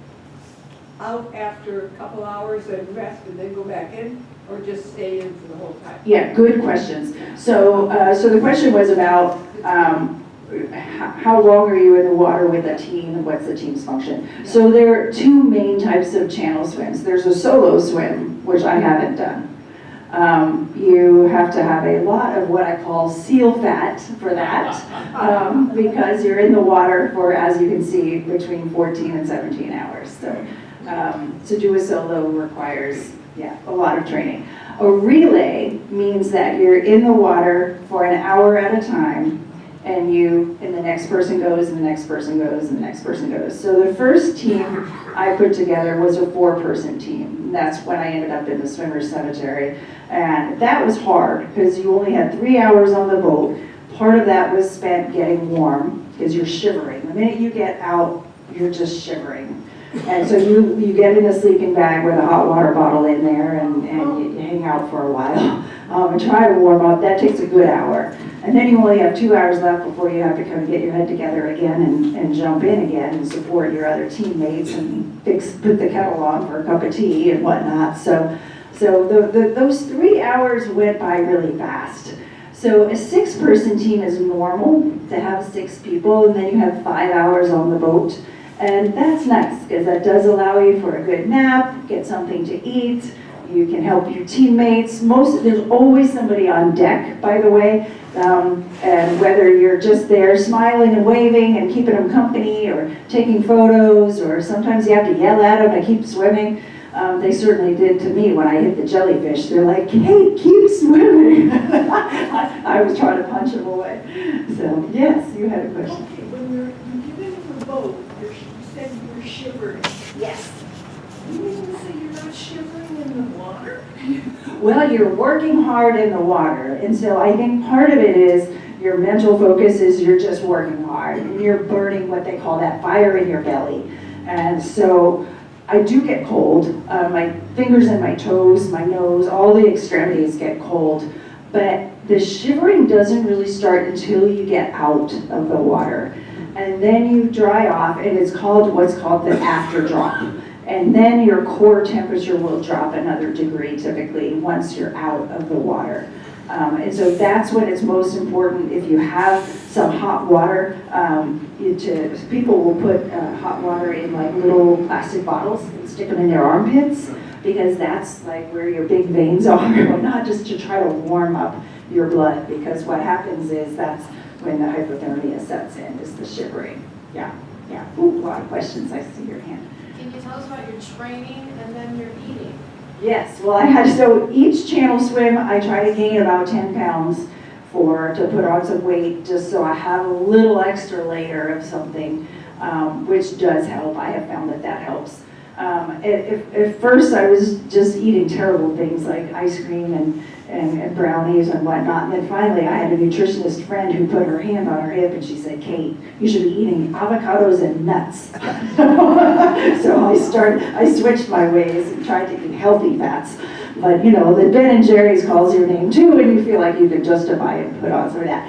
out after a couple hours and rest and then go back in, or just stay in for the whole time? Yeah, good questions. So, so the question was about how long are you in the water with a team and what's the team's function? So there are two main types of channel swims. There's a solo swim, which I haven't done. You have to have a lot of what I call seal fat for that, because you're in the water for, as you can see, between 14 and 17 hours. So to do a solo requires, a lot of training. A relay means that you're in the water for an hour at a time, and the next person goes, and the next person goes, and the next person goes. So the first team I put together was a 4-person team. That's when I ended up in the swimmer's cemetery. And that was hard, because you only had 3 hours on the boat. Part of that was spent getting warm, because you're shivering. The minute you get out, you're just shivering. And so you get in a sleeping bag with a hot water bottle in there, and you hang out for a while and try to warm up. That takes a good hour. And then you only have 2 hours left before you have to kind of get your head together again and jump in again and support your other teammates and put the kettle on for a cup of tea and whatnot. So those 3 hours went by really fast. So a 6-person team is normal to have 6 people, and then you have 5 hours on the boat. And that's nice, because that does allow you for a good nap, get something to eat. You can help your teammates. There's always somebody on deck, by the way. And whether you're just there smiling and waving and keeping them company, or taking photos, or sometimes you have to yell at them to keep swimming. They certainly did to me when I hit the jellyfish. They're like, "Hey, keep swimming." I was trying to punch them away. So, yes, you had a question. Okay, when you get into the boat, you said you're shivering. Yes. You mean to say you're not shivering in the water? Well, you're working hard in the water, and so I think part of it is your mental focus is you're just working hard, and you're burning what they call that fire in your belly. And so I do get cold. My fingers and my toes, my nose, all the extremities get cold, but the shivering doesn't really start until you get out of the water. And then you dry off, and it's called what's called the after drop. And then your core temperature will drop another degree typically once you're out of the water. And so that's when it's most important. If you have some hot water, people will put hot water in like little plastic bottles and stick them in their armpits, because that's like where your big veins are, not just to try to warm up your blood, because what happens is that's when the hypothermia sets in, is the shivering. Yeah. Ooh, a lot of questions. I see your hand. Can you tell us about your training and then your eating? Yes, well, so each channel swim, I try to gain about 10 pounds to put on some weight, just so I have a little extra layer of something, which does help. I have found that helps. At first, I was just eating terrible things like ice cream and brownies and whatnot. And then finally, I had a nutritionist friend who put her hand on her hip and she said, "Kate, you should be eating avocados and nuts." So I switched my ways and tried to eat healthy fats. But the Ben and Jerry's calls your name too, and you feel like you can justify it and put on some of that.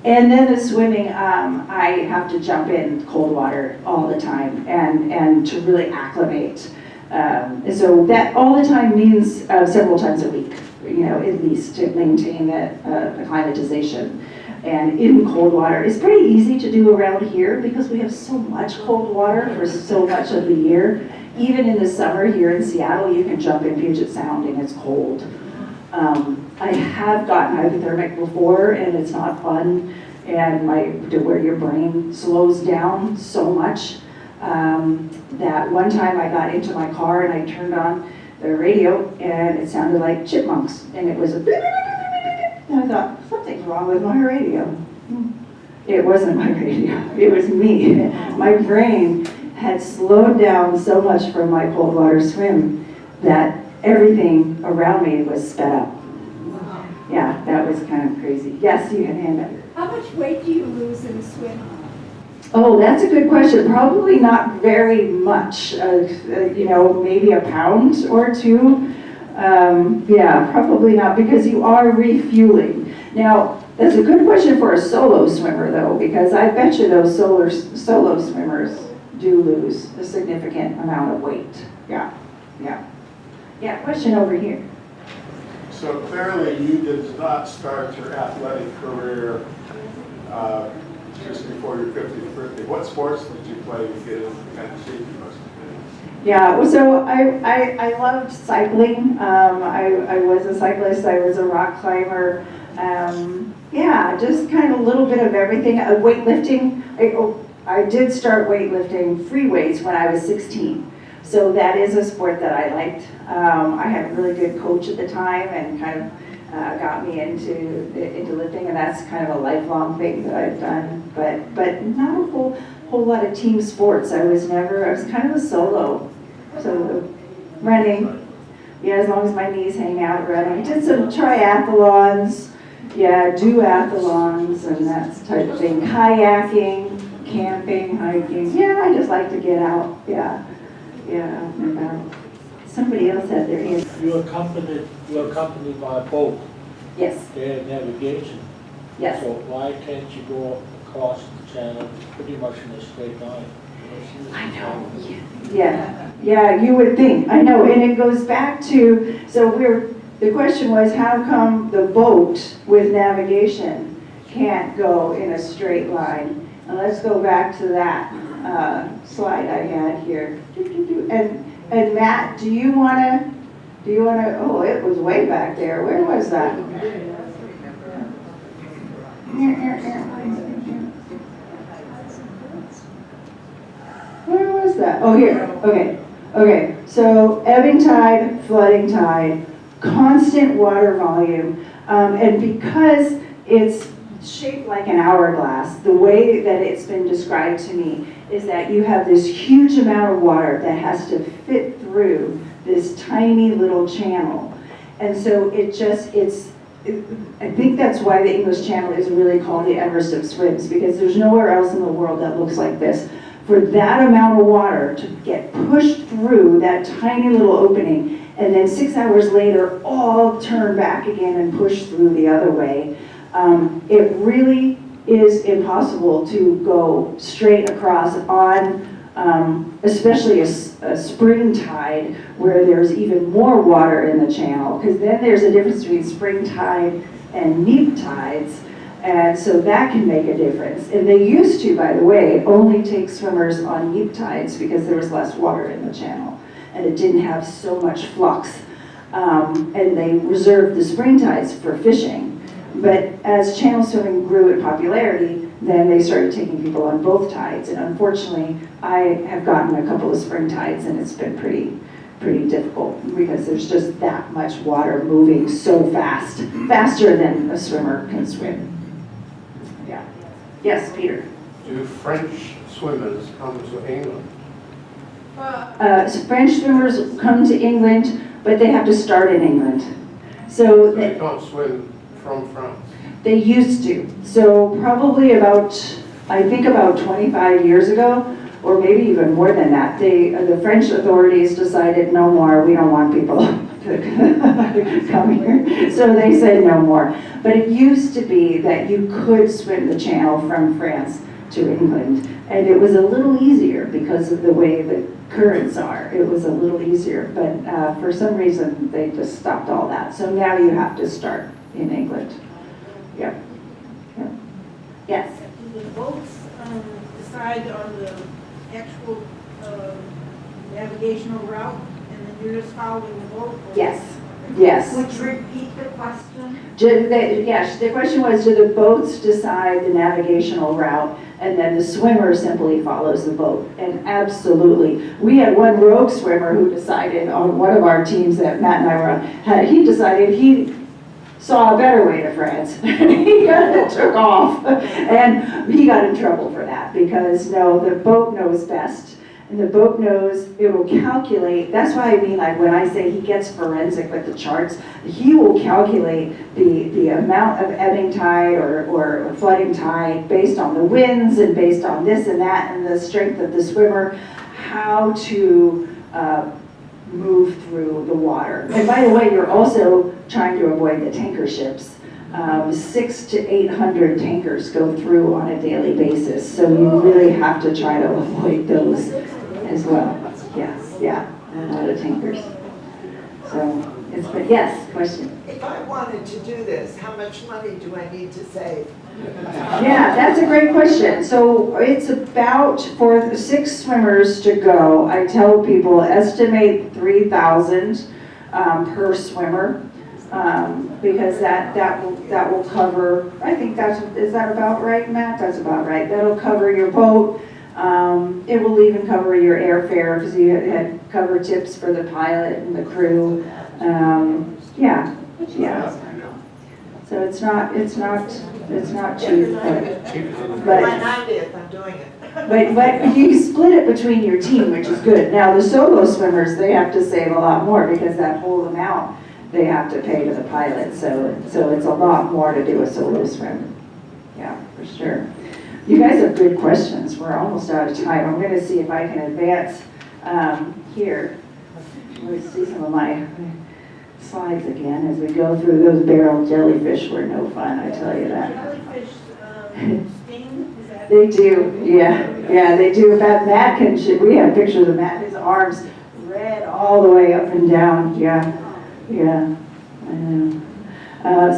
And then the swimming, I have to jump in cold water all the time and to really acclimate. And so that all the time means several times a week, at least, to maintain that acclimatization. And in cold water, it's pretty easy to do around here because we have so much cold water for so much of the year. Even in the summer here in Seattle, you can jump in Puget Sound and it's cold. I have gotten hypothermic before, and it's not fun, and where your brain slows down so much that one time I got into my car and I turned on the radio and it sounded like chipmunks, and it was a and I thought, something's wrong with my radio. It wasn't my radio, it was me. My brain had slowed down so much from my cold water swim that everything around me was sped up. Yeah, that was kind of crazy. Yes, you had a hand up. How much weight do you lose in a swim? Oh, that's a good question. Probably not very much. Maybe a pound or two. Yeah, probably not, because you are refueling. Now, that's a good question for a solo swimmer, though, because I bet you those solo swimmers do lose a significant amount of weight. Yeah, yeah. Yeah, question over here. So clearly you did not start your athletic career just before your 50th birthday. What sports did you play to get into the kind of shape you must have been? Yeah, well, so I loved cycling. I was a cyclist, I was a rock climber. Yeah, just kind of a little bit of everything. Weightlifting, I did start weightlifting free weights when I was 16. So that is a sport that I liked. I had a really good coach at the time and kind of got me into lifting, and that's kind of a lifelong thing that I've done. But not a whole lot of team sports. I was kind of a solo. So running, yeah, as long as my knees hang out, running. Did some triathlons, yeah, duathlons and that type of thing. Kayaking, camping, hiking. Yeah, I just like to get out. Yeah, out and about. Somebody else had their hand. You're accompanied by a boat. Yes, They have navigation. yes. So why can't you go across the channel pretty much in a straight line? I know. Yeah, you would think. I know, and it goes back to, the question was, how come the boat with navigation can't go in a straight line? And let's go back to that slide I had here. And Matt, do you wanna, oh, it was way back there. Where was that? Where was that? Oh, here. Okay. So ebbing tide, flooding tide, constant water volume, and because it's shaped like an hourglass, the way that it's been described to me is that you have this huge amount of water that has to fit through this tiny little channel. And so I think that's why the English Channel is really called the Everest of swims, because there's nowhere else in the world that looks like this. For that amount of water to get pushed through that tiny little opening, and then 6 hours later, all turn back again and push through the other way, it really is impossible to go straight across on, especially a spring tide where there's even more water in the channel, because then there's a difference between spring tide and neap tides. And so that can make a difference. And they used to, by the way, only take swimmers on neap tides because there was less water in the channel and it didn't have so much flux. And they reserved the spring tides for fishing. But as channel swimming grew in popularity, then they started taking people on both tides. And unfortunately, I have gotten a couple of spring tides and it's been pretty difficult because there's just that much water moving so fast, faster than a swimmer can swim. Yeah. Yes, Peter. Do French swimmers come to England? So French swimmers come to England, but they have to start in England. So they can't swim from France? They used to. So probably I think about 25 years ago, or maybe even more than that, the French authorities decided no more, we don't want people to come here. So they said no more. But it used to be that you could swim the channel from France to England. And it was a little easier because of the way the currents are. It was a little easier. But for some reason, they just stopped all that. So now you have to start in England. Yep. Yes? Do the boats decide on the actual navigational route, and then you're just following the boat? Yes. Would you repeat the question? Yes, the question was, do the boats decide the navigational route and then the swimmer simply follows the boat? And absolutely. We had one rogue swimmer who decided on one of our teams that Matt and I were on, he decided he saw a better way to France. He took off and he got in trouble for that because no, the boat knows best. And the boat knows, it will calculate, that's why I mean, like when I say he gets forensic with the charts, he will calculate the amount of ebbing tide or flooding tide based on the winds and based on this and that and the strength of the swimmer, how to move through the water. And by the way, you're also trying to avoid the tanker ships 600 to 800 tankers go through on a daily basis. So you really have to try to avoid those as well. Yes, yeah, a lot of tankers. So it's, but yes, question. If I wanted to do this, how much money do I need to save? Yeah, that's a great question. So it's about, for the 6 swimmers to go, I tell people estimate 3,000 per swimmer, because that will cover, I think is that about right, Matt? That's about right. That'll cover your boat. It will even cover your airfare, because you had cover tips for the pilot and the crew. Yeah. So it's not cheap, My but 90th, I'm doing it. but you split it between your team, which is good. Now the solo swimmers, they have to save a lot more, because that whole amount they have to pay to the pilot. So it's a lot more to do a solo swim. Yeah, for sure. You guys have good questions. We're almost out of time. I'm going to see if I can advance here. Let's see some of my slides again as we go through. Those barrel jellyfish were no fun, I tell you that. Jellyfish sting, is that? They do, yeah, they do. In fact, Matt we have pictures of Matt, his arms red all the way up and down. Yeah, I know.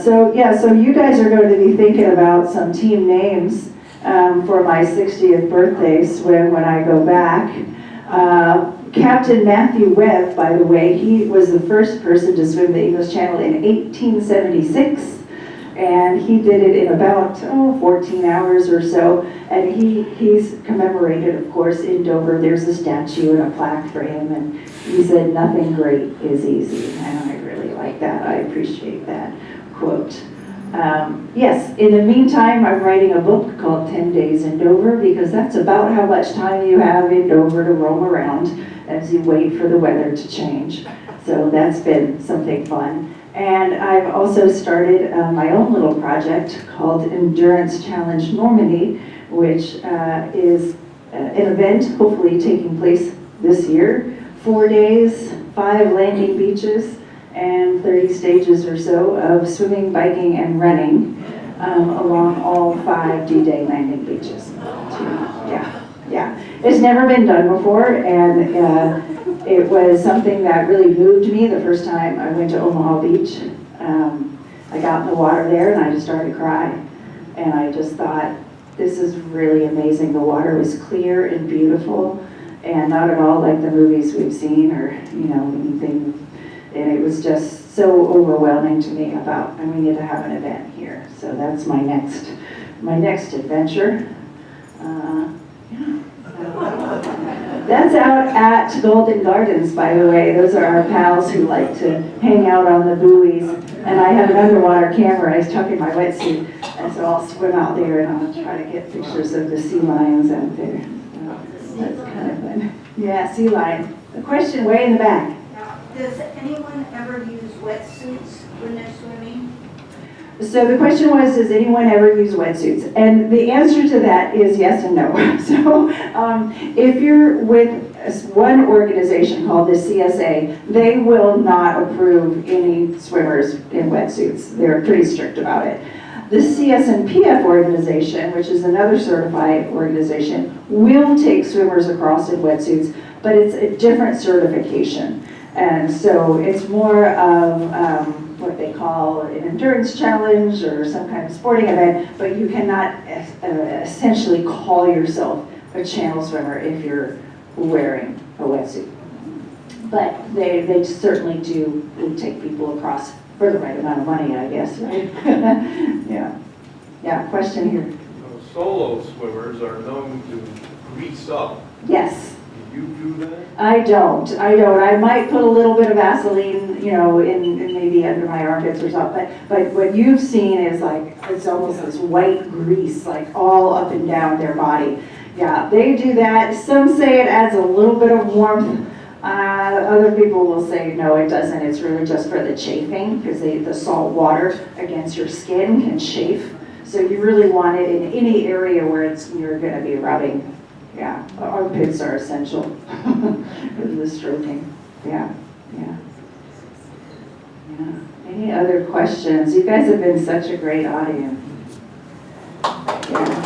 So you guys are going to be thinking about some team names for my 60th birthday swim when I go back. Captain Matthew Webb, by the way, he was the first person to swim the English Channel in 1876, and he did it in about 14 hours or so, and he's commemorated, of course, in Dover. There's a statue and a plaque for him, and he said, "Nothing great is easy," and I really like that. I appreciate that quote. Yes, in the meantime, I'm writing a book called 10 Days in Dover, because that's about how much time you have in Dover to roam around as you wait for the weather to change. So that's been something fun. And I've also started my own little project called Endurance Challenge Normandy, which is an event hopefully taking place this year. 4 days, 5 landing beaches, and 30 stages or so of swimming, biking, and running along all 5 D-Day landing beaches. Yeah. It's never been done before, and it was something that really moved me the first time I went to Omaha Beach. I got in the water there and I just started crying. And I just thought, this is really amazing. The water was clear and beautiful, and not at all like the movies we've seen or anything. And it was just so overwhelming to me about, and we need to have an event here. So that's my next adventure. That's out at Golden Gardens, by the way. Those are our pals who like to hang out on the buoys. And I have an underwater camera. I tuck in my wetsuit, and so I'll swim out there and I'll try to get pictures of the sea lions out there. So that's kind of fun. Yeah, sea lions. The question way in the back. Does anyone ever use wetsuits when they're swimming? So the question was, does anyone ever use wetsuits? And the answer to that is yes and no. So if you're with one organization called the CSA, they will not approve any swimmers in wetsuits. They're pretty strict about it. The CSNPF organization, which is another certified organization, will take swimmers across in wetsuits, but it's a different certification. And so it's more of what they call an endurance challenge or some kind of sporting event, but you cannot essentially call yourself a channel swimmer if you're wearing a wetsuit. But they certainly do take people across for the right amount of money, I guess, right? Yeah, question here. Solo swimmers are known to grease up. Yes. Do you do that? I don't. I might put a little bit of Vaseline, in maybe under my armpits or something. But what you've seen is like, it's almost this white grease, like all up and down their body. Yeah, they do that. Some say it adds a little bit of warmth. Other people will say, no, it doesn't. It's really just for the chafing, because the salt water against your skin can chafe. So you really want it in any area where you're going to be rubbing. Yeah, armpits are essential for the stroking. Yeah. Yeah. Any other questions? You guys have been such a great audience. Yeah.